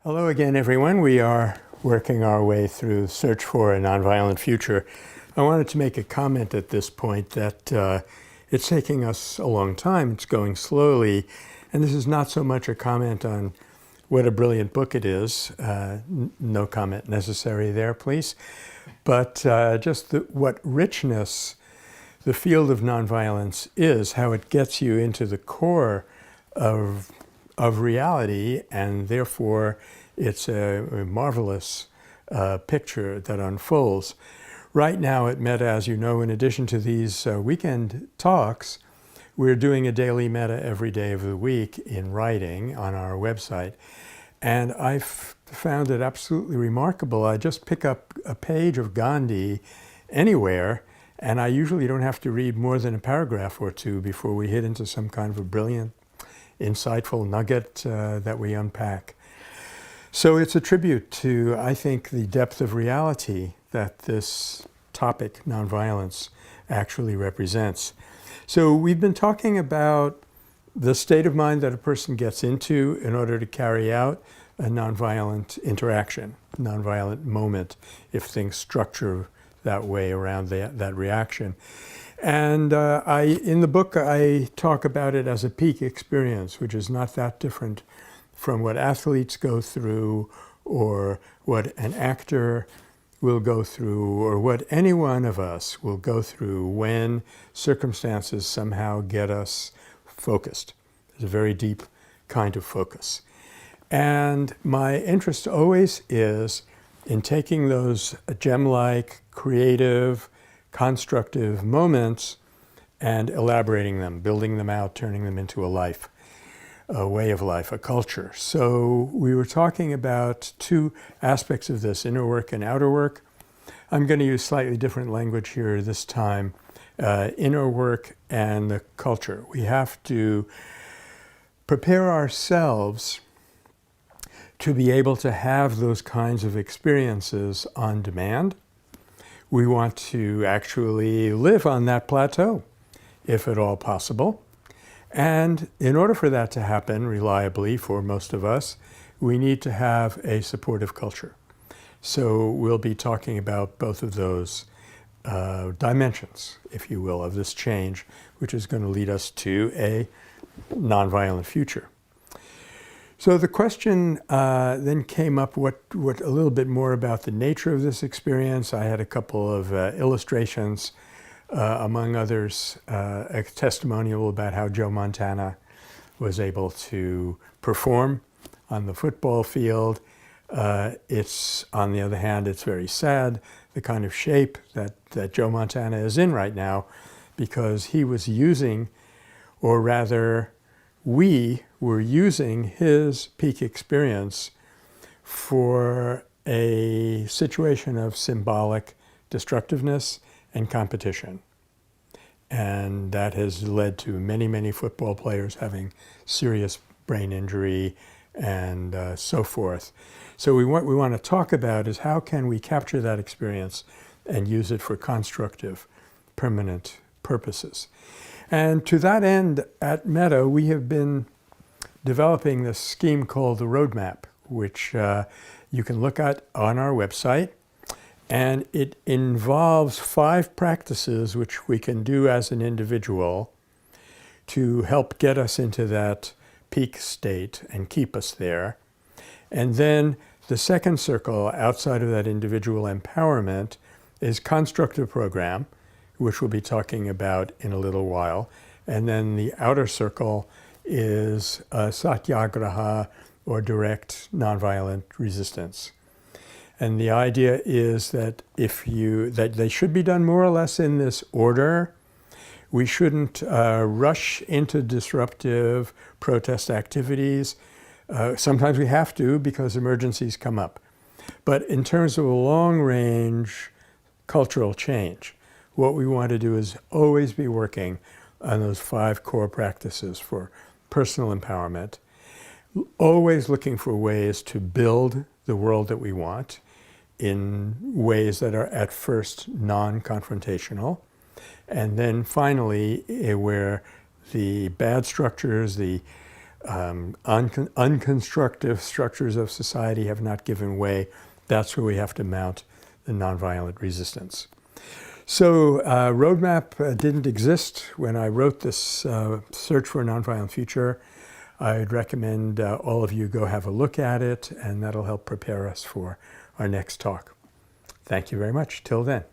Hello again, everyone. We are working our way through Search for a Nonviolent Future. I wanted to make a comment at this point that it's taking us a long time. It's going slowly. And this is not so much a comment on what a brilliant book it is. No comment necessary there, please. But just what richness the field of nonviolence is, how it gets you into the core of reality, and therefore it's a marvelous picture that unfolds. Right now at Metta, as you know, in addition to these weekend talks, we're doing a daily Metta every day of the week in writing on our website. And I've found it absolutely remarkable. I just pick up a page of Gandhi anywhere, and I usually don't have to read more than a paragraph or two before we hit into some kind of a brilliant, insightful nugget that we unpack. So it's a tribute to, I think, the depth of reality that this topic, nonviolence, actually represents. So we've been talking about the state of mind that a person gets into in order to carry out a nonviolent interaction, nonviolent moment, if things structure that way around that reaction. And in the book, I talk about it as a peak experience, which is not that different from what athletes go through, or what an actor will go through, or what any one of us will go through when circumstances somehow get us focused. It's a very deep kind of focus. And my interest always is in taking those gem-like, creative, constructive moments and elaborating them, building them out, turning them into a life, a way of life, a culture. So we were talking about two aspects of this, inner work and outer work. I'm going to use slightly different language here this time, inner work and the culture. We have to prepare ourselves to be able to have those kinds of experiences on demand. We want to actually live on that plateau, if at all possible. And in order for that to happen reliably for most of us, we need to have a supportive culture. So we'll be talking about both of those dimensions, if you will, of this change, which is going to lead us to a nonviolent future. So the question then came up, what a little bit more about the nature of this experience. I had a couple of illustrations, among others, a testimonial about how Joe Montana was able to perform on the football field. It's, on the other hand, it's very sad, the kind of shape that Joe Montana is in right now, because he was using, or rather, we were using his peak experience for a situation of symbolic destructiveness and competition. And that has led to many, many football players having serious brain injury and so forth. So what we want to talk about is how can we capture that experience and use it for constructive, permanent purposes. And to that end, at Metta, we have been developing this scheme called the Roadmap, which you can look at on our website. And it involves 5 practices which we can do as an individual to help get us into that peak state and keep us there. And then the second circle outside of that individual empowerment is constructive program, which we'll be talking about in a little while. And then the outer circle is satyagraha, or direct nonviolent resistance. And the idea is that that they should be done more or less in this order. We shouldn't rush into disruptive protest activities. Sometimes we have to because emergencies come up. But in terms of a long-range cultural change, what we want to do is always be working on those 5 core practices for personal empowerment, always looking for ways to build the world that we want in ways that are at first non-confrontational, and then finally where the bad structures, the unconstructive structures of society have not given way. That's where we have to mount the nonviolent resistance. So roadmap didn't exist when I wrote this Search for a Nonviolent Future. I'd recommend all of you go have a look at it, and that'll help prepare us for our next talk. Thank you very much. Till then.